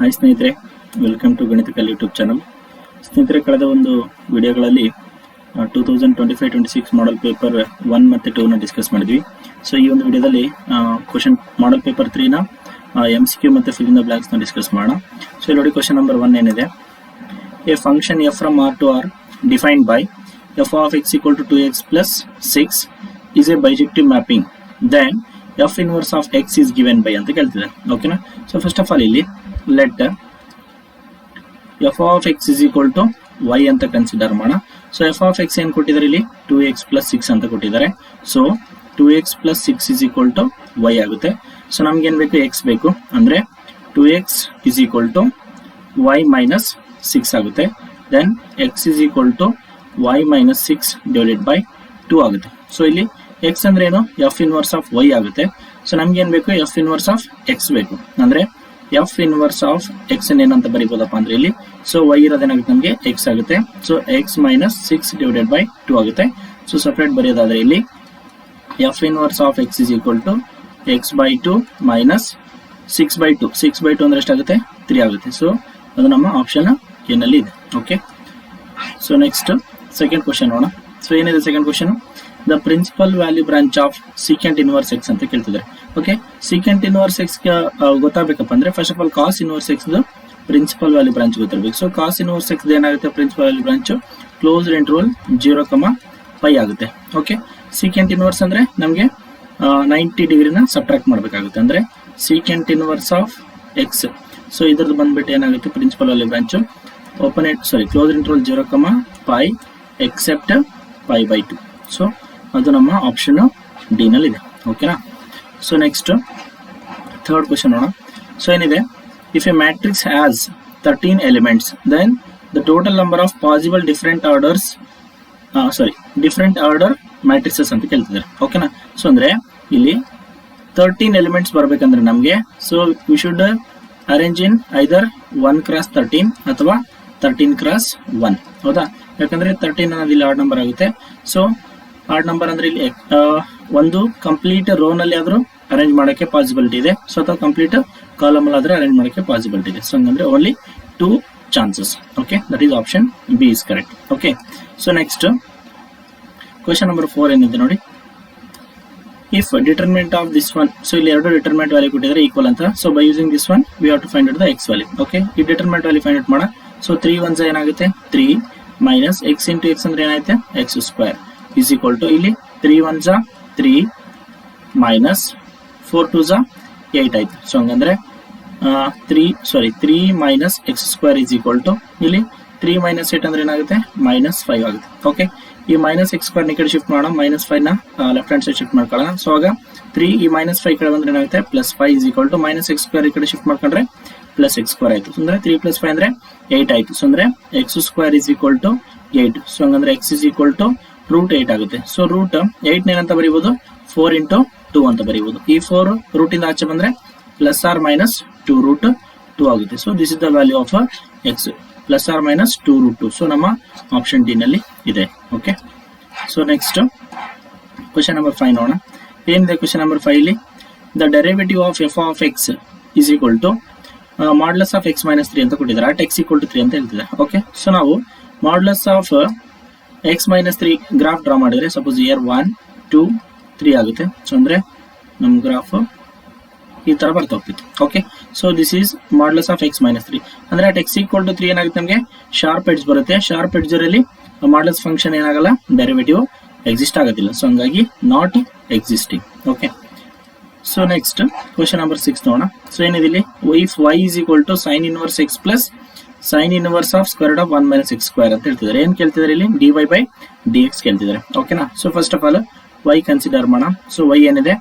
Hi ಸ್ನೇಹಿತರೆ, welcome to ಗಣಿತಕಲ್ YouTube channel. ಸ್ನೇಹಿತರೆ, ಕಳೆದ ಒಂದು ವಿಡಿಯೋಗಳಲ್ಲಿ 2025-26 ಮಾಡಲ್ ಪೇಪರ್ 1 ಮತ್ತು 2ನ ಡಿಸ್ಕಸ್ ಮಾಡಿದ್ವಿ. ಸೊ ಈ ಒಂದು ವಿಡಿಯೋದಲ್ಲಿ ಕ್ವಶನ್ ಮಾಡಲ್ ಪೇಪರ್ 3ನ MCQ ಮತ್ತು ಫಿಲ್ ಇನ್ ದ ಬ್ಲಾಂಕ್ಸ್ನ ಡಿಸ್ಕಸ್ ಮಾಡೋಣ. ಸೊ ಇಲ್ಲಿ ನೋಡಿ, ಕ್ವಶನ್ ನಂಬರ್ 1 ಏನಿದೆ, A function f from R to R defined by f of x equal to 2x plus 6 is a bijective mapping, then f inverse of x is given by ಅಂತ ಕೇಳ್ತಿದೆ. ಓಕೆನಾ? So first of all ಇಲ್ಲಿ let f of x is equal to y ಅಂತ consider ಮಾಡೋಣ. So f of x ಏನು ಕೊಟ್ಟಿದ್ದಾರೆ ಇಲ್ಲಿ 2x plus 6 ಅಂತ ಕೊಟ್ಟಿದ್ದಾರೆ. So 2x plus 6 is equal to y ಆಗುತ್ತೆ. ಸೊ ನಮ್ಗೆ ಏನು ಬೇಕು, x ಬೇಕು, ಅಂದ್ರೆ 2x is equal to y minus 6 ಆಗುತ್ತೆ. Then x is equal to y minus 6 divided by 2 ಆಗುತ್ತೆ. ಸೊ ಇಲ್ಲಿ x ಅಂದ್ರೆ ಏನು, f inverse of y ಆಗುತ್ತೆ. ಸೊ ನಮ್ಗೆ ಏನ್ ಬೇಕು, f inverse of x ಬೇಕು. ಅಂದ್ರೆ f inverse of x ಏನಂತ ಬರೀಬೋದಪ್ಪ ಅಂದ್ರೆ ಇಲ್ಲಿ, ಸೊ y ಇರೋದೇನಾಗುತ್ತೆ ನಮಗೆ x ಆಗುತ್ತೆ. So x minus 6 divided by 2 ಆಗುತ್ತೆ. ಸೊ ಸಪರೇಟ್ ಬರೆಯೋದಾದ್ರೆ ಇಲ್ಲಿ f inverse of x is equal to x by 2 minus 6 by 2. 6 by 2 ಅಂದ್ರೆ ಎಷ್ಟಾಗುತ್ತೆ, 3 ಆಗುತ್ತೆ. ಸೊ ಅದು ನಮ್ಮ ಆಪ್ಷನ್ ಏನಲ್ಲಿ ಇದೆ. Okay, so next second question ನೋಡೋಣ. ಸೊ ಏನಿದೆ second question, the principal value branch of secant inverse x ಅಂತ ಕೇಳ್ತಿದ್ದಾರೆ. ಓಕೆ, ಸೀಕೆಂಟ್ ಇನ್ವರ್ಸ್ ಎಕ್ಸ್ ಗೊತ್ತಾಗಬೇಕಪ್ಪ ಅಂದ್ರೆ first of all cos inverse x principal value branch ಗೊತ್ತಿರಬೇಕು. ಸೊ ಕಾಸ್ ಇನ್ವರ್ಸ್ ಎಕ್ಸ್ ಏನಾಗುತ್ತೆ, principal value branch closed interval 0, ಆಗುತ್ತೆ. Okay, secant inverse ಅಂದ್ರೆ ನಮಗೆ 90 ಡಿಗ್ರಿನ subtract ಮಾಡಬೇಕಾಗುತ್ತೆ. ಅಂದ್ರೆ secant inverse of x, so ಇದ್ರದ್ದು ಬಂದ್ಬಿಟ್ಟು ಏನಾಗುತ್ತೆ, principal value branch closed interval 0, except π/2. ಸೊ ಅದು ನಮ್ಮ ಆಪ್ಷನ್ ಡಿ ನಲ್ಲಿ ಇದೆ. ಓಕೆನಾ? ಸೊ ನೆಕ್ಸ್ಟ್ ಥರ್ಡ್ ಕ್ವಶನ್ ನೋಡೋಣ. ಸೊ ಏನಿದೆ, if a matrix has 13 elements then the total number of possible different order matrices ಅಂತ ಕೇಳ್ತಿದ್ದಾರೆ. ಓಕೆನಾ? ಸೊ ಅಂದ್ರೆ ಇಲ್ಲಿ 13 ಎಲಿಮೆಂಟ್ಸ್ ಬರ್ಬೇಕಂದ್ರೆ ನಮಗೆ, so we should arrange in either 1x13 ಅಥವಾ 13x1. ಹೌದಾ? ಯಾಕಂದ್ರೆ 13 ಅನ್ನೋದು ಇಲ್ಲಿ ಆರ್ಡ್ ನಂಬರ್ ಆಗುತ್ತೆ. ಸೊ ಆರ್ಡ್ ನಂಬರ್ ಅಂದ್ರೆ ಇಲ್ಲಿ ಒಂದು ಕಂಪ್ಲೀಟ್ ರೋ ನಲ್ಲಿ ಆದ್ರೂ ಅರೇಂಜ್ ಮಾಡೋಕೆ ಪಾಸಿಬಿಲಿಟಿ ಇದೆ. ಸೊ ಅಥವಾ ಕಂಪ್ಲೀಟ್ ಕಾಲಮ್ ಅಲ್ಲಿ ಆದ್ರೆ ಅರೇಂಜ್ ಮಾಡೋಕೆ ಪಾಸಿಬಿಲಿಟಿ ಇದೆ. ಸೊ ಹಂಗಂದ್ರೆ only 2 chances. Okay, that is option B is correct. Okay, so next question number 4 ಏನಿದೆ ನೋಡಿ, if determinant of this one, so ಇಲ್ಲಿ ಎರಡು ಡಿಟರ್ಮಿನೆಂಟ್ ವ್ಯಾಲ್ಯೂ ಕೊಟ್ಟಿದ್ದಾರೆ ಈಕ್ವಲ್ ಅಂತ. So by using this one we have to find out the x value. Okay, ಈ determinant value find out ಮಾಡ. So 3 1s ಏನಾಗುತ್ತೆ, 3 minus X into X ಅಂದ್ರೆ ಏನಾಗುತ್ತೆ, x² is equal to ಇಲ್ಲಿ 3 1s 3 minus 4 2s 8 ಆಯ್ತು. So ಹಂಗಂದ್ರೆ 3 minus x² is equal to ಇಲ್ಲಿ 3 minus 8 ಅಂದ್ರೆ ಏನಾಗುತ್ತೆ, -5 ಆಗುತ್ತೆ. ಓಕೆ, ಈ ಮೈನಸ್ x² ಈ ಕಡೆ ಶಿಫ್ಟ್ ಮಾಡೋಣ, -5 ನ ಲೆಫ್ಟ್ ಹ್ಯಾಂಡ್ ಸೈಡ್ ಶಿಫ್ಟ್ ಮಾಡ್ಕೊಳ್ಳೋಣ. ಸೊ ಆಗ 3 ಈ -5 ಕಡೆ ಬಂದ್ರೆ ಏನಾಗುತ್ತೆ, +5 ಇಸ್ ಈಕ್ವಲ್ ಟು -x² ಈ ಕಡೆ ಶಿಫ್ಟ್ ಮಾಡ್ಕೊಂಡ್ರೆ +x² ಆಯ್ತು. ಅಂದ್ರೆ 3 + 5 ಅಂದ್ರೆ 8 ಆಯ್ತು. ಸೊ ಅಂದ್ರೆ x² is equal to 8. So ಹಂಗಂದ್ರೆ x ಇಸ್ ಈಕ್ವಲ್ ಟು √8 ಆಗುತ್ತೆ. ಸೊ √8 ಏನಂತ ಬರೀಬಹುದು, 4 × 2 ಅಂತ ಬರೀಬಹುದು. ಈ 4 ರೂಟ್ ಇಂದ ಆಚೆ ಬಂದ್ರೆ +or -2 √2 ಆಗುತ್ತೆ. So this is the value of x, +or -2 √2. So ನಮ್ಮ ಆಪ್ಷನ್ ಡಿ ನಲ್ಲಿ ಇದೆ. Okay, so next question number 5 ನೋಡೋಣ. ಏನಿದೆ ಕ್ವಶನ್ ನಂಬರ್ 5 ಇಲ್ಲಿ, the derivative of f of x is equal to modulus of x - 3 ಅಂತ ಕೊಟ್ಟಿದ್ದಾರೆ. At x = 3 ಅಂತ ಹೇಳ್ತಿದ್ದಾರೆ. ಓಕೆ, ಸೊ ನಾವು modulus of x - 3 graph draw ಮಾಡಿದ್ರೆ ಸಪೋಸ್ ಇಯರ್ 1 2 3 ಆಗುತ್ತೆ. ಸೊ ಅಂದ್ರೆ ನಮ್ ಗ್ರಾಫ್ ಈ ತರ ಬರ್ತಾ ಹೋಗ್ತಿತ್ತು. Okay, so this is modulus of x - 3 ಅಂದ್ರೆ ಅಟ್ x = 3 ಏನಾಗುತ್ತೆ, ನಮಗೆ ಶಾರ್ಪ್ ಎಡ್ಜ್ ಬರುತ್ತೆ. ಶಾರ್ಪ್ ಎಡ್ಜ್ ಅಲ್ಲಿ ಮಾಡ್ಯುಲಸ್ ಫಂಕ್ಷನ್ ಏನಾಗಲ್ಲ, ಡೆರಿವೇಟಿವ್ ಎಕ್ಸಿಸ್ಟ್ ಆಗೋದಿಲ್ಲ. ಸೊ ಹಂಗಾಗಿ not existing. Okay, so next question number 6 ನೋಡೋಣ. ಸೊ ಏನಿದೆ ಇಲ್ಲಿ, if y is equal to sin inverse x plus sin inverse of square root of 1 minus x² ಅಂತ ಹೇಳ್ತಿದ್ದಾರೆ. ಏನ್ ಕೇಳ್ತಿದ್ದಾರೆ ಇಲ್ಲಿ, dy/dx ಕೇಳ್ತಿದ್ದಾರೆ. ಓಕೆನಾ? So first of all y consider ಮಾಡೋಣ. ಸೊ y ಏನಿದೆ,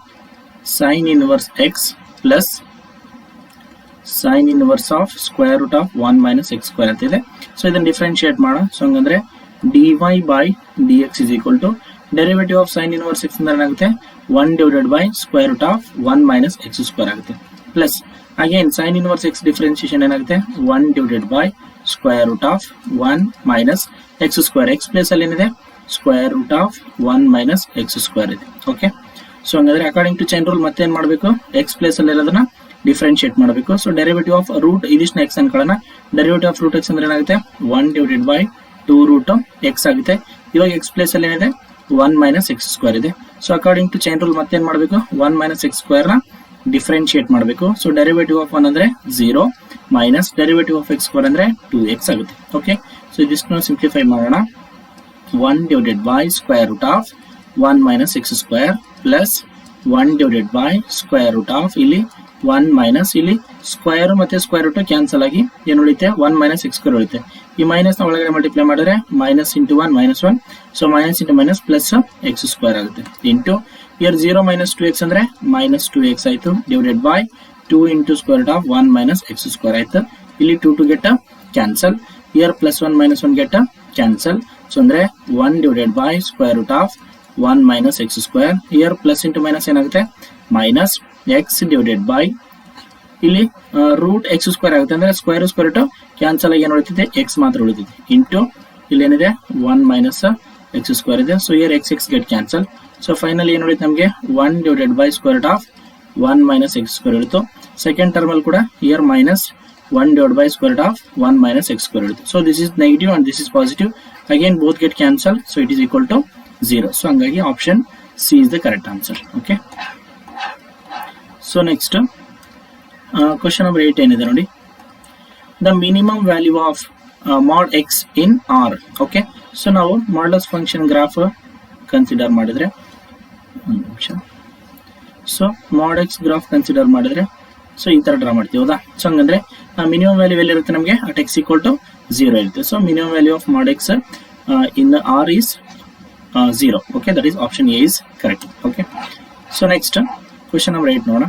sin inverse x plus sin inverse of square root of 1 minus x² ಅಂತ ಇದೆ. ಸೊ ಇದನ್ನ ಡಿಫರೆನ್ಶಿಯೇಟ್ ಮಾಡೋಣ. ಸೊ ಹಂಗಂದ್ರೆ dy/dx is equal to derivative of sin inverse x ಅಂದ್ರೆ ಏನಾಗುತ್ತೆ, 1 divided by square root of 1 minus x² ಆಗುತ್ತೆ. Plus again sin inverse x differentiation ಏನಾಗುತ್ತೆ, 1 divided by square root of 1 minus x². x place ಅಲ್ಲಿ ಏನಿದೆ, square root of 1 minus x² ಇದೆ. Okay, so ಹಂಗಾದ್ರೆ according to chain rule ಮತ್ತೆ ಏನ್ ಮಾಡಬೇಕು, x place ಅಲ್ಲಿ ಇರೋದನ್ನ ಡಿಫ್ರೆನ್ಶಿಯೇಟ್ ಮಾಡಬೇಕು. ಸೊ ಡೆರಿವೇಟಿವ್ ಆಫ್ ರೂಟ್ ಇದಿಷ್ಟು ಎಕ್ಸ್ ಅನ್ಕೊಳ್ಳೋಣ. ಡೆರಿವೇಟಿವ್ ಆಫ್ ರೂಟ್ ಎಕ್ಸ್ ಅಂದ್ರೆ ಏನಾಗುತ್ತೆ 1 ಡಿವೈಡೆಡ್ ಬೈ 2 ರೂಟ್ ಎಕ್ಸ್ ಆಗುತ್ತೆ. ಇವಾಗ ಎಕ್ಸ್ ಪ್ಲೇಸ್ ಅಲ್ಲಿ ಏನಿದೆ 1 ಮೈನಸ್ ಎಕ್ಸ್ ಸ್ಕ್ವೇರ್ ಇದೆ. So according to chain rule ಮತ್ತೇನ್ ಮಾಡಬೇಕು 1 ಮೈನಸ್ ಎಕ್ಸ್ ಸ್ಕ್ವೇರ್ ನ ಡಿಫ್ರೆನ್ಶಿಯೇಟ್ ಮಾಡಬೇಕು. ಸೊ ಡೆರಿವೇಟಿವ್ ಆಫ್ 1 ಅಂದ್ರೆ 0 minus derivative of x square ಅಂದ್ರೆ 2x ಆಗುತ್ತೆ. ಓಕೆ, ಸೊ ಇದಿಷ್ಟು ಸಿಂಪ್ಲಿಫೈ ಮಾಡೋಣ. 1 divided by square root of 1 minus x square plus 1 divided by square root of ಇಲ್ಲಿ 1 ಮೈನಸ್ ಇಲ್ಲಿ square ಮತ್ತೆ ಸ್ಕ್ವೇರ್ ರೂಟ್ ಕ್ಯಾನ್ಸಲ್ ಆಗಿ ಏನು ಉಳಿತೆ 1 ಮೈನಸ್ ಎಕ್ಸ್ ಸ್ಕ್ವೇರ್ ಉಳಿತೆ. ಈ ಮೈನಸ್ ನ ಒಳಗಡೆ ಮಲ್ಟಿಪ್ಲೈ ಮಾಡಿದ್ರೆ minus into 1 minus 1, so minus into minus plus x square ಆಗುತ್ತೆ ಇಂಟು ಇಯರ್ 0 ಮೈನಸ್ 2x ಅಂದ್ರೆ ಮೈನಸ್ 2x ಆಯ್ತು divided by 2 into square root of 1 minus x square ಆಯ್ತು. ಇಲ್ಲಿ 2 two get cancel, here plus 1 minus 1 get cancel. So ಅಂದ್ರೆ 1 divided by square root of 1 minus x square, year plus into minus ಏನಾಗುತ್ತೆ minus X divided by ಇಲ್ಲಿ root X square ಆಗುತ್ತೆ. ಅಂದ್ರೆ square square cancel ಆಗಿ ಏನು ಉಳಿತಿದೆ X ಮಾತ್ರ ಉಳಿತಿದೆ into ಇಲ್ಲಿ ಏನಿದೆ 1 ಮೈನಸ್ ಎಕ್ಸ್ ಸ್ಕ್ವೇರ್ ಇದೆ. So here x get cancel. So final ಏನು ಉಳಿತು ನಮಗೆ 1 divided by square root of 1 minus x square ಉಳಿತು. ಸೆಕೆಂಡ್ ಟರ್ಮ್ ಅಲ್ಲಿ ಕೂಡ here minus 1 divided by square root of 1 minus x square. So this is negative and this is positive. Again both get cancelled. So it is equal to 0. So hangagi option C is the correct answer. Okay. So next question number 8 ಏನಿದೆ ನೋಡಿ. The minimum value of mod x in R. Okay. So ನಾವು modulus function graph consider ಮಾಡಿದ್ರೆ ಒಂದು ನಿಮಿಷ. So mod x graph consider ಮಾಡಿದ್ರೆ so ಈ ತರ draw ಮಾಡ್ತೀವಿ ಹೌದಾ. ಸೊ ಹಂಗಂದ್ರೆ ಮಿನಿಮಮ್ ವ್ಯಾಲ್ಯೂ ಎಲ್ಲಿ ಇರುತ್ತೆ ನಮಗೆ ಅಟ್ ಎಕ್ಸ್ ಈಕ್ವಲ್ ಟು 0 ಇರುತ್ತೆ. So minimum value of mod x in R is 0. Okay, that is option A is correct. Okay, so next question number 8 ನೋಡೋಣ.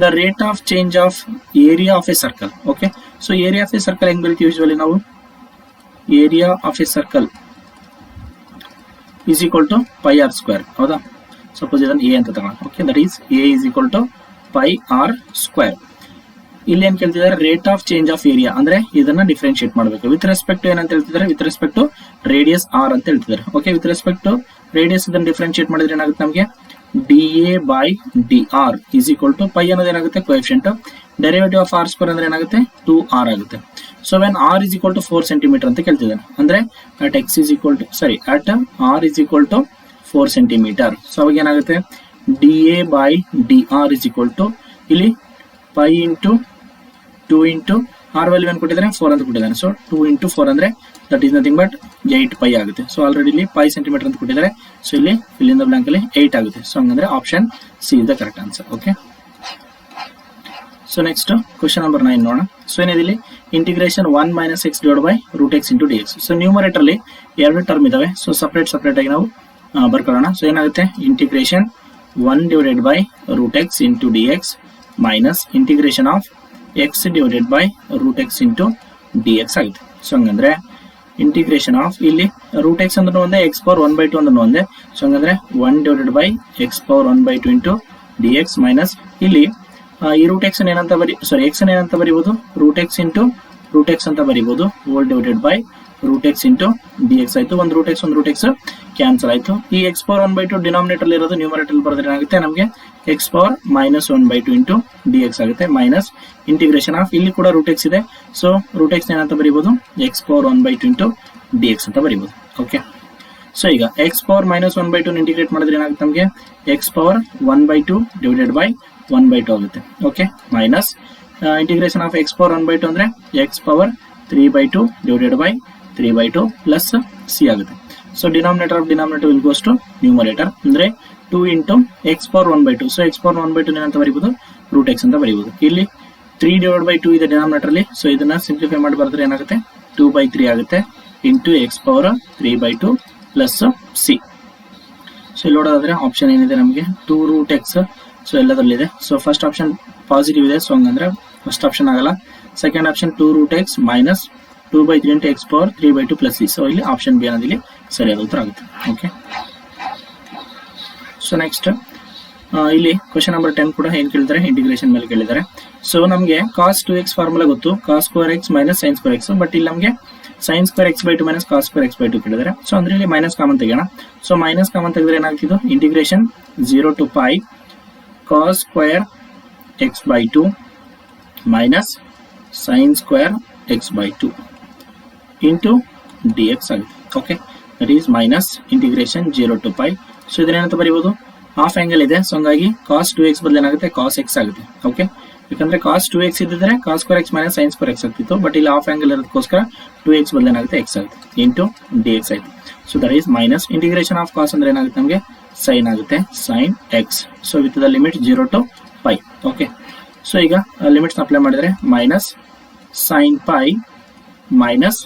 The rate of change of area of a circle. Okay, so area of a circle ಹೆಂಗ್ ಬರೀತೀವಿ usually ನಾವು area of a circle is equal to pi r square ಹೌದಾ. Suppose ಇದನ್ನು A ಅಂತ ತಗೋಣ. Okay, that is A is equal to pi r square. ಇಲ್ಲಿ ಏನ್ ಕೇಳ್ತಿದ್ದಾರೆ rate of change of area ಅಂದ್ರೆ ಇದನ್ನ ಡಿಫ್ರೆನ್ಶಿಯೇಟ್ ಮಾಡಬೇಕು. ವಿತ್ ರೆಸ್ಪೆಕ್ಟ್ ಏನಂತ ಹೇಳ್ತಿದ್ದಾರೆ with respect to radius r ಅಂತ ಹೇಳ್ತಿದ್ದಾರೆ. Okay, with respect to radius ಇದನ್ನ ಡಿಫ್ರೆನ್ಶಿಯೇಟ್ ಮಾಡಿದ್ರೆ ಏನಾಗುತ್ತೆ ನಮಗೆ d A by d r is equal to pi ಅನ್ನೋದು ಏನಾಗುತ್ತೆ coefficient. Derivative of r square ಅಂದ್ರೆ ಏನಾಗುತ್ತೆ 2r ಆಗುತ್ತೆ. So when r is equal to 4 centimetre ಅಂತ ಕೇಳ್ತಿದ್ದಾನೆ ಅಂದ್ರೆ at x is equal to at r is equal to 4 centimetre. So ಅವಾಗ ಏನಾಗುತ್ತೆ d A by d r is equal to ಇಲ್ಲಿ pi into 2 into r value ಏನು ಕೊಟ್ಟಿದ್ದಾನೆ 4 ಅಂತ ಕೊಟ್ಟಿದ್ದಾನೆ. ಸೊ 2 ಇಂಟು 4 ಅಂದ್ರೆ that is nothing but 8 pi ಆಗುತ್ತೆ. So already ಇಲ್ಲಿ ಪೈ ಸೆಂಟಿಮೀಟರ್ ಅಂತ ಕೊಟ್ಟಿದ್ದಾರೆ. ಸೊ ಇಲ್ಲಿ ಫಿಲ್ ಇನ್ ದ ಬ್ಲಾಂಕ್ ಅಲ್ಲಿ 8 ಆಗುತ್ತೆ. ಸೊ ಹಂಗಂದ್ರೆ option C is the correct answer. Okay, so next question number 9 ನೋಡೋಣ. ಸೊ ಏನಿದೆ ಇಲ್ಲಿ integration 1 minus x divide by root x into d x. So numerator ಅಲ್ಲಿ 2 ಟರ್ಮ್ ಇದಾವೆ. So separate ಆಗಿ ನಾವು ಬರ್ಕೊಳ್ಳೋಣ. ಸೊ ಏನಾಗುತ್ತೆ integration 1 divided by root x into dx minus integration of x divided by root x into dx ಆಗಿದೆ. So ಹಂಗಂದ್ರೆ integration of ಇಲ್ಲಿ root x ಅಂದ್ರೆ ಒಂದೇ ಎಕ್ಸ್ ಪವರ್ 1/2 ಅಂದ್ರೆ ಒಂದೇ. ಸೊ ಹಂಗಂದ್ರೆ 1 divided by x power 1/2 into dx minus ಇಲ್ಲಿ ಈ ರೂಟ್ ಎಕ್ಸ್ ಏನಂತ ಎಕ್ಸ್ ಏನಂತ ಬರೀಬಹುದು root x into root x ಅಂತ ಬರೀಬಹುದು whole divided by root x into d x ಆಯ್ತು. ಒಂದು ರೂಟ್ ಎಕ್ಸ್ ಕ್ಯಾನ್ಸಲ್ ಆಯ್ತು. ಈ ಎಕ್ಸ್ ಪವರ್ 1/2 ಡಿನಾಮಿನೇಟರ್ ಇರೋದು ನ್ಯೂಮರೇಟರ್ ಬರೆದ್ರೆ ಏನಾಗುತ್ತೆ ನಮಗೆ x power minus 1/2 into d x ಆಗುತ್ತೆ ಮೈನಸ್ ಇಂಟಿಗ್ರೇಷನ್ ಆಫ್ ಇಲ್ಲಿ ಕೂಡ ರೂಟ್ ಎಕ್ಸ್ ಇದೆ. ಸೊ ರೂಟ್ ಎಕ್ಸ್ ಏನಂತ ಬರೀಬಹುದು x power 1/2 into d X ಅಂತ ಬರೀಬಹುದು. ಓಕೆ, ಸೊ ಈಗ ಎಕ್ಸ್ ಪವರ್ ಮೈನಸ್ 1/2 ಇಂಟಿಗ್ರೇಟ್ ಮಾಡಿದ್ರೆ ಏನಾಗುತ್ತೆ ನಮಗೆ ಎಕ್ಸ್ ಪವರ್ 1/2 ಡಿವೈಡೆಡ್ ಬೈ 1/2 ಆಗುತ್ತೆ. Okay, minus integration of x power 1/2 ಅಂದ್ರೆ x power 3/2 divided by 3/2 plus c ಆಗುತ್ತೆ. So denominator of denominator will goes to numerator ಅಂದ್ರೆ 2 into x power 1/2. So x power 1/2 ಏನಂತ ಬರೀಬಹುದು root x ಅಂತ ಬರೀಬಹುದು. ಇಲ್ಲಿ 3 divided by 2 ಇದೆ denominator ಅಲ್ಲಿ. So ಇದನ್ನ ಸಿಂಪ್ಲಿಫೈ ಮಾಡಿ ಬರೆದ್ರೆ ಏನಾಗುತ್ತೆ 2/3 ಆಗುತ್ತೆ into x power 3/2 plus c. So ಇಲ್ಲಿ ನೋಡೋದಾದ್ರೆ ಆಪ್ಷನ್ ಏನಿದೆ ನಮಗೆ 2 ರೂಟ್ ಎಕ್ಸ್. ಸೊ ಎಲ್ಲದರಲ್ಲಿದೆ. ಸೊ ಫಸ್ಟ್ ಆಪ್ಷನ್ ಪಾಸಿಟಿವ್ ಇದೆ. ಸೊ ಹಂಗಂದ್ರೆ ಫಸ್ಟ್ ಆಪ್ಷನ್ ಆಗಲ್ಲ. Second option 2 root x minus 2/3 into x power 3/2 plus c. So ಇಲ್ಲಿ ಆಪ್ಷನ್ ಬಿ ಅನ್ನೋದಿಲ್ಲಿ ಸರಿಯಾದ ಉತ್ತರ ಆಗುತ್ತೆ. ಓಕೆ, ಸೊ ನೆಕ್ಸ್ಟ್ ಇಲ್ಲಿ ಕ್ವೆಶ್ಚನ್ ನಂಬರ್ 10 ಕೂಡ ಏನ್ ಕೇಳಿದ್ದಾರೆ ಇಂಟಿಗ್ರೇಷನ್ ಮೇಲೆ ಕೇಳಿದ್ದಾರೆ. ಸೊ ನಮಗೆ ಕಾಸ್ 2x ಫಾರ್ಮುಲಾ ಗೊತ್ತು cos square x minus sine square x. But ಇಲ್ಲಿ ನಮಗೆ sine square x/2 minus cos square x/2 ಕೇಳಿದ್ದಾರೆ. ಸೊ ಅಂದ್ರೆ ಇಲ್ಲಿ ಮೈನಸ್ ಕಾಮನ್ ತೆಗೋಣ. ಸೊ ಮೈನಸ್ ಕಾಮನ್ ತೆಗೆದ್ರೆ ಏನಾಗ್ತಿದ್ದು integration 0 to π cos square x by 2 minus sin square x by 2 into dx ಆಗುತ್ತೆ. Okay, that is minus integration 0 to pi. So ಇದನ್ನೇನಂತ ಬರೀಬಹುದು, half angle ಇದೆ, ಸೊ ಹಂಗಾಗಿ cos 2x ಬದಲೇನಾಗುತ್ತೆ cos x ಆಗುತ್ತೆ. Okay, ಯಾಕಂದ್ರೆ cos 2x ಇದ್ದಿದ್ರೆ cos square x minus sin square x ಆಗ್ತಿತ್ತು, ಬಟ್ ಇಲ್ಲಿ ಹಾಫ್ ಆಂಗಲ್ ಇರೋದಕ್ಕೋಸ್ಕರ 2x ಬದಲೇನಾಗುತ್ತೆ x ಆಗುತ್ತೆ ಇಂಟು dx ಆಯ್ತು. So that is minus integration of cos ಅಂದ್ರೆ ಏನಾಗುತ್ತೆ ನಮಗೆ sin ಆಗುತ್ತೆ sin x. So with the limit 0 to pi. Okay, so ಈಗ limits apply ಮಾಡಿದ್ರೆ minus sin pi minus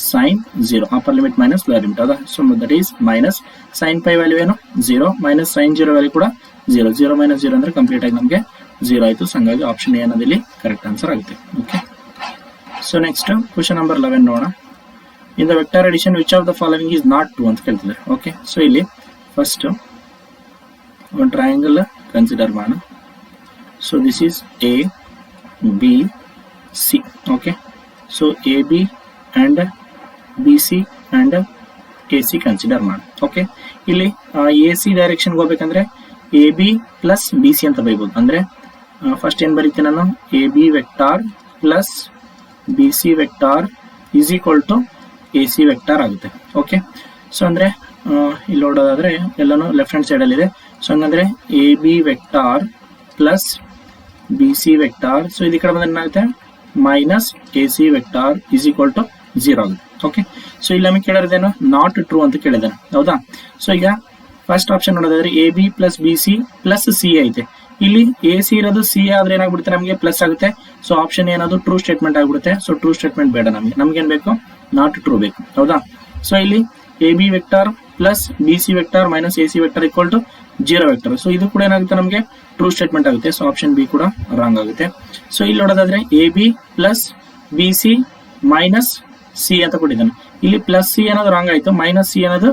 sin 0, upper limit minus lower limit ಹೌದಾ. So that is minus sin pi value ಏನು 0 minus sin 0 value ಕೂಡ 0, 0 minus 0 ಅಂದ್ರೆ complete ಆಗಿ ನಮಗೆ 0 ಆಯಿತು. So ಹಂಗಾಗಿ ಆಪ್ಷನ್ ಎ ಅನ್ನೋದಿಲ್ಲಿ ಕರೆಕ್ಟ್ ಆನ್ಸರ್ ಆಗುತ್ತೆ. Okay, so next question number 11 ನೋಡೋಣ. In the vector addition which of the following is not true ಅಂತ ಕೇಳ್ತಿದ್ದಾರೆ. ಓಕೆ, ಸೊ ಇಲ್ಲಿ ಫಸ್ಟ್ ಒಂದು ಟ್ರಯಾಂಗಲ್ ಕನ್ಸಿಡರ್ ಮಾಡೋಣ. So this is A B C. Okay, so A B and B C and A C consider ಮಾಡಿ. Okay, ಇಲ್ಲಿ A C direction ಹೋಗ್ಬೇಕಂದ್ರೆ A B plus B C ಅಂತ ಬರೀಬಹುದು. ಅಂದ್ರೆ first ಏನ್ ಬರೀತೀನಿ ನಾನು, A B vector plus B C vector is equal to A C vector ಆಗುತ್ತೆ. Okay, so ಅಂದ್ರೆ ಇಲ್ಲಿ ನೋಡೋದಾದ್ರೆ ಎಲ್ಲಾನು ಲೆಫ್ಟ್ ಹ್ಯಾಂಡ್ ಸೈಡ್ ಅಲ್ಲಿ ಇದೆ. ಸೊ ಹಂಗಂದ್ರೆ A B vector plus B C vector, so ಈ ಕಡೆ ಬಂದ್ರೆ ಏನಾಗುತ್ತೆ minus A C vector is equal to 0 ಆಗುತ್ತೆ. ಓಕೆ, ಸೊ ಇಲ್ಲಿ ನಮಗೆ ಕೇಳಿರೋದೇನು ನಾಟ್ ಟ್ರೂ ಅಂತ ಕೇಳಿದಾನೆ ಹೌದಾ. ಸೊ ಈಗ ಫಸ್ಟ್ ಆಪ್ಷನ್ ನೋಡೋದಾದ್ರೆ A B plus B C plus C ಐತೆ. ಇಲ್ಲಿ ಎ ಸಿ ಇರೋದು ಸಿ ಆದ್ರೆ ಏನಾಗ್ಬಿಡುತ್ತೆ ನಮಗೆ ಪ್ಲಸ್ ಆಗುತ್ತೆ. ಸೊ ಆಪ್ಷನ್ ಏನದು ಟ್ರೂ ಸ್ಟೇಟ್ಮೆಂಟ್ ಆಗ್ಬಿಡುತ್ತೆ. ಸೊ ಟ್ರೂ ಸ್ಟೇಟ್ಮೆಂಟ್ ಬೇಡ ನಮ್ಗೆ ಏನ್ ಬೇಕು, ನಾಟ್ ಟ್ರೂ ಬೇಕು ಹೌದಾ. ಸೊ ಇಲ್ಲಿ A B vector plus B C vector minus A C vector equal to 0 vector. So ಇದು ಕೂಡ ಏನಾಗುತ್ತೆ ನಮಗೆ ಟ್ರೂ ಸ್ಟೇಟ್ಮೆಂಟ್ ಆಗುತ್ತೆ. ಸೊ ಆಪ್ಷನ್ ಬಿ ಕೂಡ ರಾಂಗ್ ಆಗುತ್ತೆ. ಸೊ ಇಲ್ಲಿ ನೋಡೋದಾದ್ರೆ A B plus B C minus C ಅಂತ ಕೊಟ್ಟಿದ್ದಾನೆ. ಇಲ್ಲಿ ಪ್ಲಸ್ ಸಿ ಅನ್ನೋದು ರಾಂಗ್ ಆಯ್ತು, ಮೈನಸ್ ಸಿ ಅನ್ನೋದು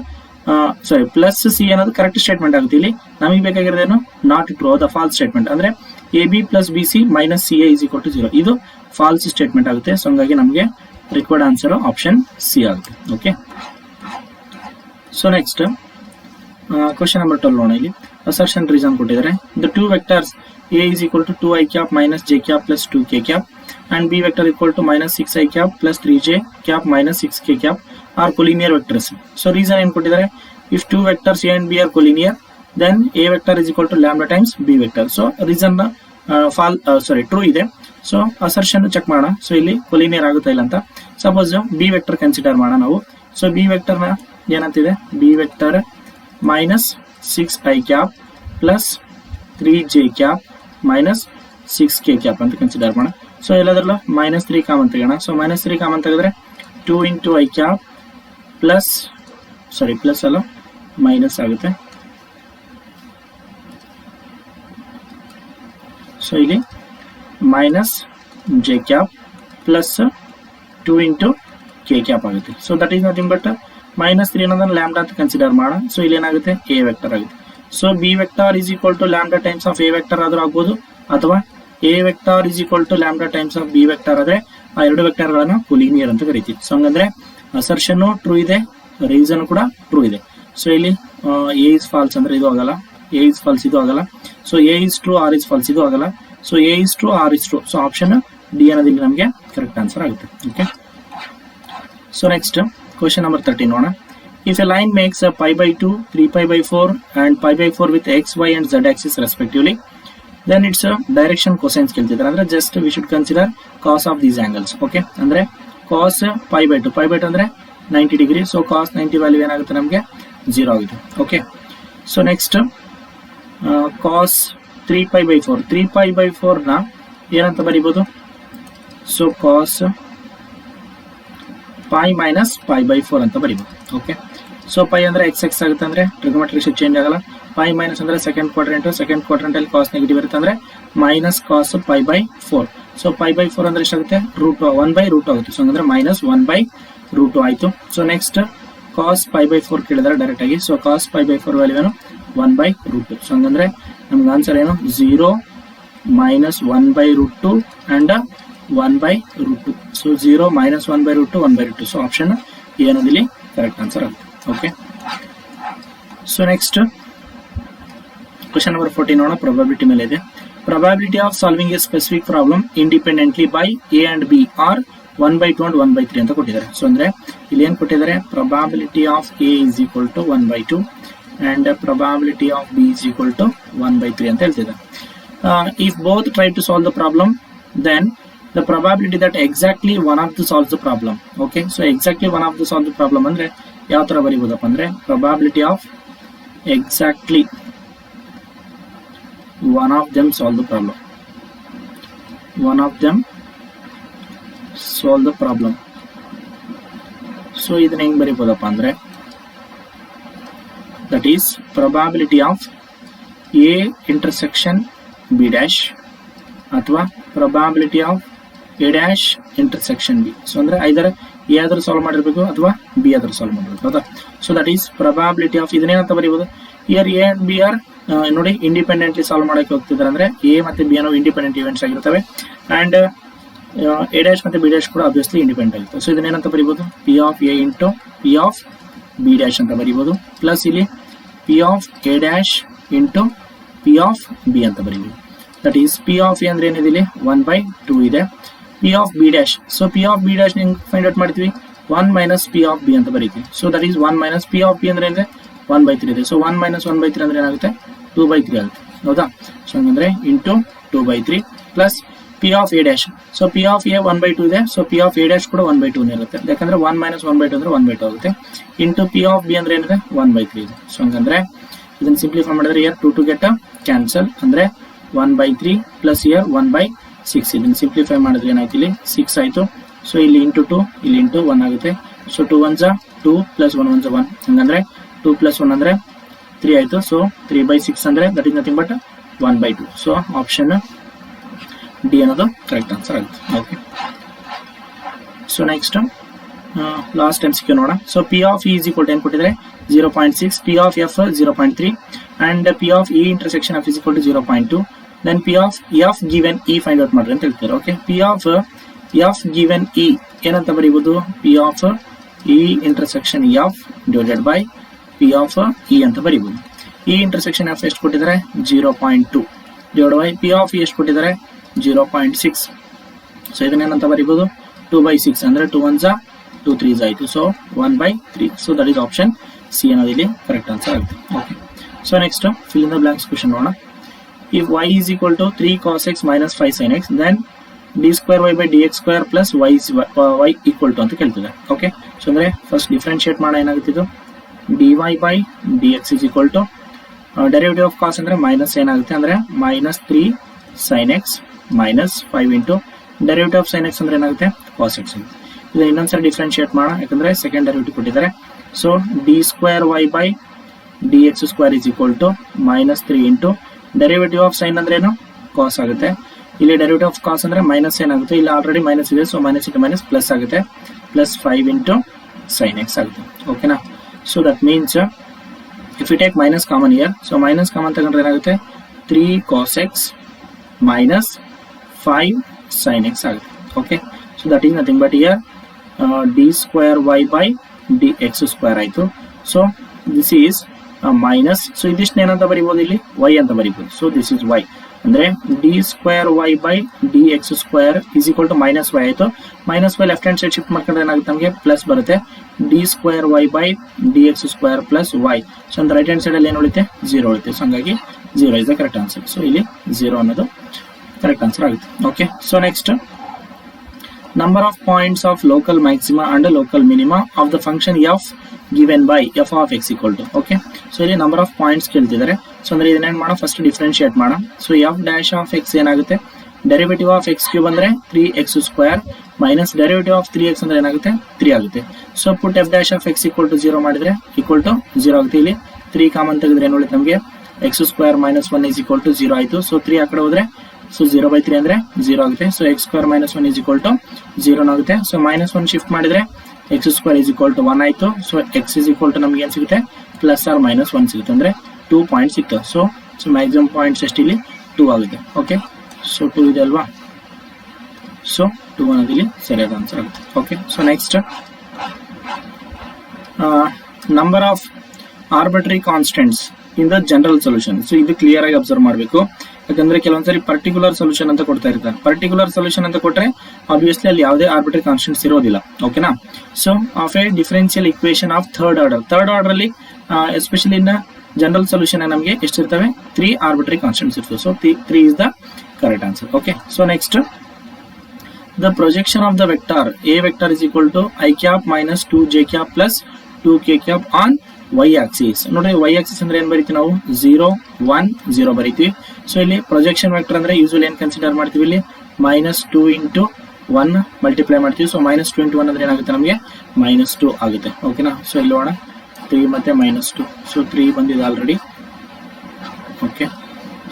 ಪ್ಲಸ್ ಸಿ ಅನ್ನೋದು ಕರೆಕ್ಟ್ ಸ್ಟೇಟ್ಮೆಂಟ್ ಆಗುತ್ತೆ. ಇಲ್ಲಿ ನಮಗೆ ಬೇಕಾಗಿರೋದೇನು not true the false statement. ಅಂದ್ರೆ A B plus B C minus C A is equal to 0 ಇದು ಫಾಲ್ಸ್ ಸ್ಟೇಟ್ಮೆಂಟ್ ಆಗುತ್ತೆ. ಸೊ ಹಂಗಾಗಿ ನಮಗೆ ರಿಕ್ವೈರ್ಡ್ ಆನ್ಸರ್ ಆಪ್ಷನ್ ಸಿ ಆಗುತ್ತೆ. Okay, so next question number 12 ನೋಡೋಣ. ಇಲ್ಲಿ ಅಸರ್ಷನ್ ರೀಸನ್ ಕೊಟ್ಟಿದ್ದಾರೆ. The two vectors A is equal to 2i cap minus j cap plus 2k cap and b vector equal to minus 6i cap plus 3j cap minus 6k cap are collinear vectors. So reason ಏನು ಕೊಟ್ಟಿದ್ದಾರೆ, if two vectors a and b are collinear then a vector is equal to lambda times b vector. So reason true ಇದೆ. So assertion check ಮಾಡೋಣ. So ಇಲ್ಲಿ collinear ಆಗುತ್ತಾ ಇಲ್ಲ ಅಂತ. Suppose B vector consider ಮಾಡೋಣ ನಾವು. ಸೊ ಬಿ ವೆಕ್ಟರ್ ನ ಏನಂತಿದೆ, B vector minus 6i cap plus 3j cap minus 6k cap ಅಂತ ಕನ್ಸಿಡರ್ ಮಾಡೋಣ. ಸೊ ಎಲ್ಲದರಲ್ಲೂ -3 ಕಾಮನ್ ತೆಗೋಣ. ಸೊ -3 ಕಾಮನ್ ತೆಗೆದ್ರೆ 2 into i cap plus plus ಅಲ್ಲ ಮೈನಸ್ ಆಗುತ್ತೆ. ಸೊ ಇಲ್ಲಿ minus j cap plus 2 into k cap ಆಗುತ್ತೆ. So that is nothing but -3 ಅನ್ನೋದನ್ನ ಲ್ಯಾಂಬ್ಡಾ ಅಂತ ಕನ್ಸಿಡರ್ ಮಾಡೋಣ. ಸೊ ಇಲ್ಲಿ ಏನಾಗುತ್ತೆ ಎ ವೆಕ್ಟರ್ ಆಗುತ್ತೆ. So B vector is equal to lambda times of A vector ಆದ್ರೂ ಆಗ್ಬೋದು, ಅಥವಾ A vector is equal to lambda times of B vector ಆದ್ರೆ ಆ ಎರಡು ವೆಕ್ಟರ್ ಗಳನ್ನ ಕೊಲಿನಿಯರ್ ಅಂತ ಕರಿತೀವಿ. ಸೊ ಹಂಗಂದ್ರೆ ಅಸರ್ಷನ್ ಟ್ರೂ ಇದೆ, ರೀಸನ್ ಕೂಡ ಟ್ರೂ ಇದೆ. ಸೊ ಇಲ್ಲಿ ಎ ಇಸ್ ಫಾಲ್ಸ್ ಅಂದ್ರೆ ಇದು ಆಗಲ್ಲ, ಎ ಇಸ್ ಫಾಲ್ಸ್ ಇದು ಆಗಲ್ಲ. So A is true R is false ಇದು ಆಗಲ್ಲ. So A is true R is true. So option D ಅನ್ನೋದಿಲ್ಲಿ ನಮಗೆ ಕರೆಕ್ಟ್ ಆನ್ಸರ್ ಆಗುತ್ತೆ. Okay, so next question number 13 ನೋಡೋಣ. If a line makes a pi by 2, 3pi by 4 and pi by 4 with x, y and z axis respectively, then it's a direction cosine ಕೇಳ್ತಿದ್ದಾರೆ. ಅಂದ್ರೆ just we should consider cos of these angles. Okay, ಅಂದ್ರೆ cos pi by 2, pi by 2 ಅಂದ್ರೆ 90 degree. So cos 90 value ಏನಾಗುತ್ತೆ ನಮಗೆ 0 ಆಗುತ್ತೆ. Okay, so next cos 3pi by 4, 3pi by 4 ನ ಏನಂತ ಬರೀಬಹುದು. So cos pi minus pi by 4 ಅಂತ ಬರೀಬಹುದು. ಓಕೆ, ಸೊ ಪೈ ಅಂದ್ರೆ x ಆಗುತ್ತೆ, ಅಂದ್ರೆ ಟ್ರಿಗೊಮೆಟ್ರಿಕ್ ಶಿಫ್ಟ್ ಚೇಂಜ್ ಆಗಲ್ಲ. ಪೈ ಮೈನಸ್ ಅಂದ್ರೆ ಸೆಕೆಂಡ್ ಕ್ವಾಡ್ರೆಂಟ್ ಅಲ್ಲಿ ಕಾಸ್ ನೆಗೆಟಿವ್ ಇರುತ್ತೆ, ಅಂದ್ರೆ minus cos pi by 4. So pi by 4 ಅಂದ್ರೆ ಎಷ್ಟಾಗುತ್ತೆ, √1/√2 ಆಗುತ್ತೆ. ಸೊ ಅಂದ್ರೆ -1/√2 ಆಯ್ತು. So next cos pi by 4 ಕೇಳಿದ್ರೆ ಡೈರೆಕ್ಟ್ ಆಗಿ. So cos pi by 4 value ಏನು 1/√2. ಸೊ ಹಂಗಂದ್ರೆ ನಮ್ಗೆ ಆನ್ಸರ್ ಏನು 0 -1/√2 ಅಂಡ್ 1/√2. ಸೊ 0 -1/√2 1/√2. ಸೊ ಆಪ್ಷನ್ ಏನದಿಲ್ಲಿ ಕರೆಕ್ಟ್ ಆನ್ಸರ್ ಆಗುತ್ತೆ. Okay, so next question number 14 ನೋಡೋಣ. ಪ್ರಾಬಬಿಲಿಟಿ ಮೇಲೆ ಇದೆ. probability of solving a specific problem independently by a and b are 1/2 and 1/3 ಅಂತ ಕೊಟ್ಟಿದ್ದಾರೆ. ಸೊ ಅಂದ್ರೆ ಇಲ್ಲಿ ಏನು ಕೊಟ್ಟಿದ್ದಾರೆ, probability of a is equal to 1/2 and probability of b is equal to 1/3 ಅಂತ ಹೇಳ್ತಿದ್ದಾರೆ. If both try to solve the problem, then the probability that exactly one of them solves the problem. Okay, so exactly one of them solve the problem ಅಂದ್ರೆ ಯಾವ ತರ ಬರೀಬಹುದಪ್ಪ ಅಂದ್ರೆ probability of exactly one of them solve the problem. One of them solve the problem. So ಇದನ್ನ ಹೆಂಗ್ ಬರೀಬಹುದಪ್ಪ ಅಂದ್ರೆ that is probability of a intersection b dash ಅಥವಾ probability of a dash intersection b. So ಅಂದ್ರೆ ಐದರ a ಆದ್ರೂ solve ಮಾಡಿರ್ಬೇಕು ಅಥವಾ b ಆದ್ರೂ ಸಾಲ್ವ್ ಮಾಡಿರ್ಬೇಕು, ಹೌದಾ? So that is probability of ಇದನ್ನೇನಂತ ಬರೀಬಹುದು, here a and b are ನೋಡಿ ಇಂಡಿಪೆಂಡೆಂಟ್ಲಿ ಸಾಲ್ವ್ ಮಾಡಕ್ಕೆ ಹೋಗ್ತಿದ್ದಾರೆ ಅಂದ್ರೆ a ಮತ್ತೆ b ಅನ್ನೋ ಇಂಡಿಪೆಂಡೆಂಟ್ ಇವೆಂಟ್ಸ್ ಆಗಿರ್ತವೆ ಅಂಡ್ a dash ಮತ್ತೆ b dash ಕೂಡ ಆಬ್ವಿಯಸ್ಲಿ ಇಂಡಿಪೆಂಡೆಂಟ್ ಆಗಿರ್ತವೆ. ಸೊ ಇದನ್ನೇನಂತ ಬರೀಬಹುದು, p of a into p of b dash ಅಂತ ಬರೀಬಹುದು, ಪ್ಲಸ್ ಇಲ್ಲಿ p of a dash into p of b ಅಂತ ಬರೀಬಹುದು. That is p of a ಅಂದ್ರೆ ಏನಿದೆ, 1/2 ಇದೆ. p of b dash, so p of b dash ನಿಂಗೆ find out ಮಾಡ್ತೀವಿ 1 minus p of b ಅಂತ ಬರೀತೀವಿ. So that is 1 minus p of b ಅಂದ್ರೆ ಏನಿದೆ 1/3 ಇದೆ. ಸೊ 1 minus 1/3 ಅಂದ್ರೆ ಏನಾಗುತ್ತೆ 2/3 ಆಗುತ್ತೆ, ಹೌದಾ? ಸೊ ಹಂಗಂದ್ರೆ into 2/3 plus p of a dash. So p of a 1/2 ಇದೆ, so p of a dash ಕೂಡ 1/2 ಇರುತ್ತೆ, ಯಾಕಂದ್ರೆ 1 minus 1/2 ಅಂದ್ರೆ 1/2 ಆಗುತ್ತೆ. ಇಂಟು p of b ಅಂದ್ರೆ ಏನಿದೆ 1/3 ಇದೆ. ಸೊ ಹಂಗಂದ್ರೆ ಇದನ್ನ ಸಿಂಪ್ಲಿಫೈ ಮಾಡಿದ್ರೆ ಇಯರ್ 2 to get ಕ್ಯಾನ್ಸಲ್ ಅಂದ್ರೆ 1/3 ಪ್ಲಸ್ ಇಯರ್ 1/6. ಇದನ್ನ ಸಿಂಪ್ಲಿಫೈ ಮಾಡಿದ್ರೆ ಏನಾಯ್ತು, ಇಲ್ಲಿ 6 ಆಯ್ತು. ಸೊ ಇಲ್ಲಿ ಇಂಟು 2 ಇಲ್ಲಿ ಇಂಟು 1 ಆಗುತ್ತೆ. ಸೊ 2 1s 2 ಪ್ಲಸ್ 1 1s 1, ಹಂಗಂದ್ರೆ 2 ಪ್ಲಸ್ 1 ಅಂದ್ರೆ 3 ಆಯ್ತು. ಸೊ 3/6 ಅಂದ್ರೆ that is nothing but 1/2. So option D ಅನ್ನೋದು ಕರೆಕ್ಟ್ ಆನ್ಸರ್ ಆಗುತ್ತೆ. Okay, so next last MCQ ನೋಡೋಣ. So p of e is equal to ಏನು ಕೊಟ್ಟಿದ್ರೆ 0.6, p of f 0.3 and p of e intersection f is equal to 0.2. then p of f given e find out ಮಾಡ್ರಿ ಅಂತ ಹೇಳ್ತಾರೆ. Okay, p of f given e ಏನಂತ ಬರೀಬಹುದು, p of e intersection f divided by p of e ಅಂತ ಬರೀಬಹುದು. e intersection f ಎಷ್ಟು ಕೊಟ್ಟಿದ್ದಾರೆ 0.2 divided by p of e ಎಷ್ಟು ಕೊಟ್ಟಿದ್ದಾರೆ 0.6. So ಇದನ್ನೇನಂತ ಬರೀಬಹುದು 2/6 ಅಂದ್ರೆ 2 1s 2 3s ಆಯ್ತು. So 1/3. So that is option C ಅನ್ನೋದು ಇಲ್ಲಿ ಕರೆಕ್ಟ್ ಆನ್ಸರ್ ಆಗುತ್ತೆ. Okay, so next fill in the blanks question ನೋಡೋಣ. If y is equal to 3 cos x minus 5 sin x, then d square y by dx square plus y equal to ಅಂತ ಕೇಳ್ತಿದೆ. Okay, so ಅಂದ್ರೆ first differentiate ಮಾಡೋ ಏನಾಗುತ್ತೆ, ಇದು dy by dx is equal to derivative of cos ಅಂದ್ರೆ minus ಏನಾಗುತ್ತೆ ಅಂದ್ರೆ -3 sin x minus 5 into derivative of sin x ಅಂದ್ರೆ ಏನಾಗುತ್ತೆ cos x. ಇದು ಇನ್ನೊಂದ್ಸರಿ ಡಿಫರೆನ್ಶಿಯೇಟ್ ಮಾಡೋಣ, ಯಾಕಂದ್ರೆ ಸೆಕೆಂಡ್ ಡೆರಿವೇಟಿವ್ ಕೊಟ್ಟಿದ್ದಾರೆ. So d square y by dx square is equal to -3 into derivative of sine ಅಂದ್ರೆ ಏನು ಕಾಸ್ ಆಗುತ್ತೆ. ಇಲ್ಲಿ ಡೆರಿವೇಟಿವ್ ಆಫ್ ಕಾಸ್ ಅಂದ್ರೆ ಮೈನಸ್ ಏನಾಗುತ್ತೆ, ಇಲ್ಲಿ ಆಲ್ರೆಡಿ ಮೈನಸ್ ಇದೆ, so minus into minus plus ಆಗುತ್ತೆ, ಪ್ಲಸ್ 5 into sin x ಆಗುತ್ತೆ. ಓಕೆನಾ? So that means if you take minus common here, so minus common ತಗೊಂಡ್ರೆ ಏನಾಗುತ್ತೆ 3 cos x minus 5 sin x ಆಗುತ್ತೆ. Okay, so that is nothing but year d square y by dx square ಆಯ್ತು. So this is minus, so ಇದಿಷ್ಟು ಏನಂತ ಬರೀಬಹುದು, ಇಲ್ಲಿ y ಅಂತ ಬರೀಬಹುದು. So this is y ಅಂದ್ರೆ d square y by dx square is equal to minus y ಆಯ್ತು. Minus y left hand side shift ಮಾಡ್ಕೊಂಡ್ರೆ ಏನಾಗುತ್ತೆ, ನಮಗೆ ಪ್ಲಸ್ ಬರುತ್ತೆ. d square y by dx square plus y. So ಅಂದ್ರೆ right hand side ಅಲ್ಲಿ ಏನು ಉಳಿತೆ 0 ಉಳಿತೆ. So ಹಂಗಾಗಿ 0 is the correct answer. So ಇಲ್ಲಿ 0 ಅನ್ನೋದು ಕರೆಕ್ಟ್ ಆನ್ಸರ್ ಆಗುತ್ತೆ. Okay, so next number of points of local maxima and local minima of the function f given by f of x equal to. okay, so ಇಲ್ಲಿ number of points ಕೇಳ್ತಿದ್ದಾರೆ. So ಅಂದ್ರೆ ಇದನ್ನ ಏನು ಮಾಡೋಣ, first differentiate ಮಾಡೋಣ. So f dash of x ಏನಾಗುತ್ತೆ, derivative of x cube ಅಂದ್ರೆ 3x square minus derivative of 3x ಅಂದ್ರೆ ಏನಾಗುತ್ತೆ 3 ಆಗುತ್ತೆ. So put f dash of x equal to 0 ಮಾಡಿದ್ರೆ equal to 0 ಆಗುತ್ತೆ. ಇಲ್ಲಿ 3 ಕಾಮನ್ ತೆಗೆದ್ರೆ ಏನು ಉಳಿಯುತ್ತೆ ನಮಗೆ x square minus 1 is equal to 0 ಆಯ್ತು. ಸೊ 3 ಆ ಕಡೆ ಹೋದ್ರೆ ಸೊ 0/3 ಅಂದ್ರೆ 0 ಆಗುತ್ತೆ. So x square minus 1 is equal to 0 ಆಗುತ್ತೆ. ಸೊ -1 ಶಿಫ್ಟ್ ಮಾಡಿದ್ರೆ x square is equal to 1 ಆಯ್ತು. So x is equal to ನಮಗೆ ಏನು ಸಿಗುತ್ತೆ ಪ್ಲಸ್ ಆರ್ ಮೈನಸ್ 1 ಸಿಗುತ್ತೆ, ಅಂದ್ರೆ 2 ಪಾಯಿಂಟ್ ಸಿಗ್ತವೆ. ಸೊ ಮ್ಯಾಕ್ಸಿಮಮ್ ಪಾಯಿಂಟ್ಸ್ ಎಷ್ಟು ಇಲ್ಲಿ 2 ಆಗುತ್ತೆ. ಓಕೆ, ಸೊ 2 ಇದೆ ಅಲ್ವಾ, ಸೊ 2 ಅನ್ನೋದು ಇಲ್ಲಿ ಸರಿಯಾದ ಆನ್ಸರ್ ಆಗುತ್ತೆ. Okay, so next number of arbitrary constants in the general solution. So ಇದು ಕ್ಲಿಯರ್ ಆಗಿ ಅಬ್ಸರ್ವ್ ಮಾಡಬೇಕು. ಯಾಕಂದ್ರೆ ಕೆಲವೊಂದ್ಸರಿ ಪರ್ಟಿಕ್ಯುಲರ್ ಸೊಲ್ಯೂಷನ್ ಅಂತ ಕೊಡ್ತಾ ಇರ್ತಾರೆ. ಪರ್ಟಿಕ್ಯುಲರ್ ಸೊಲ್ಯೂಷನ್ ಅಂತ ಕೊಟ್ರೆ ಆಬ್ವಿಯಸ್ಲಿ ಅಲ್ಲಿ ಯಾವುದೇ ಆರ್ಬಿಟ್ರರಿ ಕಾನ್ಸ್ಟೆಂಟ್ಸ್ ಇರೋದಿಲ್ಲ. ಓಕೆನಾ? So of A differential equation of third order ಅಲ್ಲಿ ಎಸ್ಪೆಷಲಿ ಇನ್ ಜನರಲ್ ಸೊಲ್ಯೂಷನ್ ನಮಗೆ ಎಷ್ಟಿರ್ತವೆ? 3 ಆರ್ಬಿಟ್ರರಿ ಕಾನ್ಸ್ಟೆಂಟ್ಸ್ ಇರ್ತವೆ. So 3 is the correct answer. Okay, so next the projection of the vector a vector is equal to I cap minus 2j cap plus 2k cap on y axis. ನೋಡಿ y axis ಅಂದ್ರೆ ಏನು ಬರೀತೀವಿ ನಾವು? 0 1 0 ಬರೀತೀವಿ. So ಇಲ್ಲಿ projection vector ಅಂದ್ರೆ usually ಏನು consider ಮಾಡ್ತೀವಿ? ಇಲ್ಲಿ -2 into 1 multiply ಮಾಡ್ತೀವಿ. ಸೊ -2 into 1 ಅಂದ್ರೆ ಏನಾಗುತ್ತೆ? ನಮಗೆ -2 ಆಗುತ್ತೆ. ಓಕೆನಾ? ಸೊ ಇಲ್ಲಿ ನೋಡೋಣ 3 ಮತ್ತೆ -2. ಸೊ 3 ಬಂದಿದೆ ಆಲ್ರೆಡಿ. ಓಕೆ,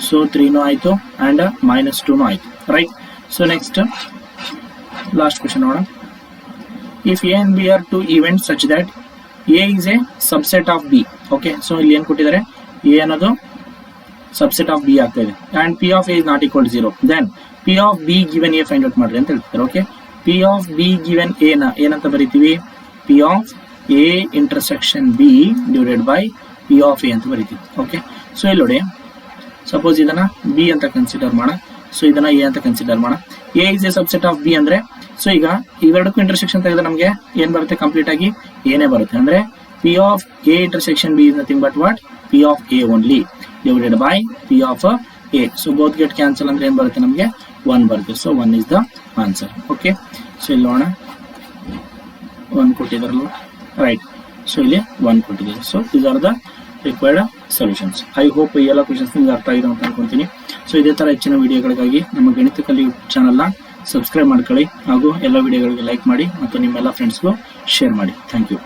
ಸೊ 3 ಆಯ್ತು ಅಂಡ್ -2 ಆಯ್ತು, right? So next last question ನೋಡೋಣ. If A and B are two events such that A is a subset of B. Okay, so ಇಲ್ಲಿ ಏನು ಕೊಟ್ಟಿದ್ದಾರೆ? A ಅನ್ನೋದು subset of B ಆಗ್ತಾ ಇದೆ and P of A is not equal to 0. Then P of B given A find out ಮಾಡ್ರಿ ಅಂತ ಹೇಳ್ತಾರೆ. Okay, P of B given A ನ ಏನಂತ ಬರೀತೀವಿ? P of A intersection B divided by P of A ಅಂತ ಬರೀತೀವಿ. Okay, so ಇಲ್ಲಿ ನೋಡಿ, suppose ಇದನ್ನ B ಅಂತ ಕನ್ಸಿಡರ್ ಮಾಡೋಣ. ಸೊ ಇದನ್ನ A ಅಂತ ಕನ್ಸಿಡರ್ ಮಾಡೋಣ. A is a subset of B ಅಂದ್ರೆ ಸೊ ಈಗ ಇವೆರಡಕ್ಕೂ ಇಂಟರ್ಸೆಕ್ಷನ್ ತೆಗೆದ್ರೆ ನಮಗೆ ಏನ್ ಬರುತ್ತೆ? ಕಂಪ್ಲೀಟ್ ಆಗಿ ಏನೇ ಬರುತ್ತೆ. ಅಂದ್ರೆ P of A intersection B is nothing but what? P of A only divided by P of A. So both get cancel ಅಂದ್ರೆ ಏನ್ ಬರುತ್ತೆ? ನಮಗೆ 1 ಬರುತ್ತೆ. So 1 is the answer. Okay, so ಇಲ್ಲಿ ನೋಡೋಣ, 1 ಕೊಟ್ಟಿದಾರಲ್ವ, ರೈಟ್? ಸೊ ಇಲ್ಲಿ 1 ಕೊಟ್ಟಿದ್ದಾರೆ. So these are the required solutions. I hope ಈ ಎಲ್ಲ ಕ್ವೆಶ್ಚನ್ಸ್ ನಿಮ್ಗೆ ಅರ್ಥ ಆಗಿದೆ ಅಂತ ಅನ್ಕೊಂತೀನಿ. ಸೊ ಇದೇ ತರ ಹೆಚ್ಚಿನ ವಿಡಿಯೋಗಳಿಗಾಗಿ ನಮ್ಮ ಗಣಿತ ಕಲಿ ಚಾನಲ್ ನ ಸಬ್ಸ್ಕ್ರೈಬ್ ಮಾಡ್ಕೊಳ್ಳಿ ಹಾಗೂ ಎಲ್ಲ ವಿಡಿಯೋಗಳಿಗೆ ಲೈಕ್ ಮಾಡಿ ಮತ್ತು ನಿಮ್ಮೆಲ್ಲ ಫ್ರೆಂಡ್ಸ್ಗೂ ಶೇರ್ ಮಾಡಿ. Thank you.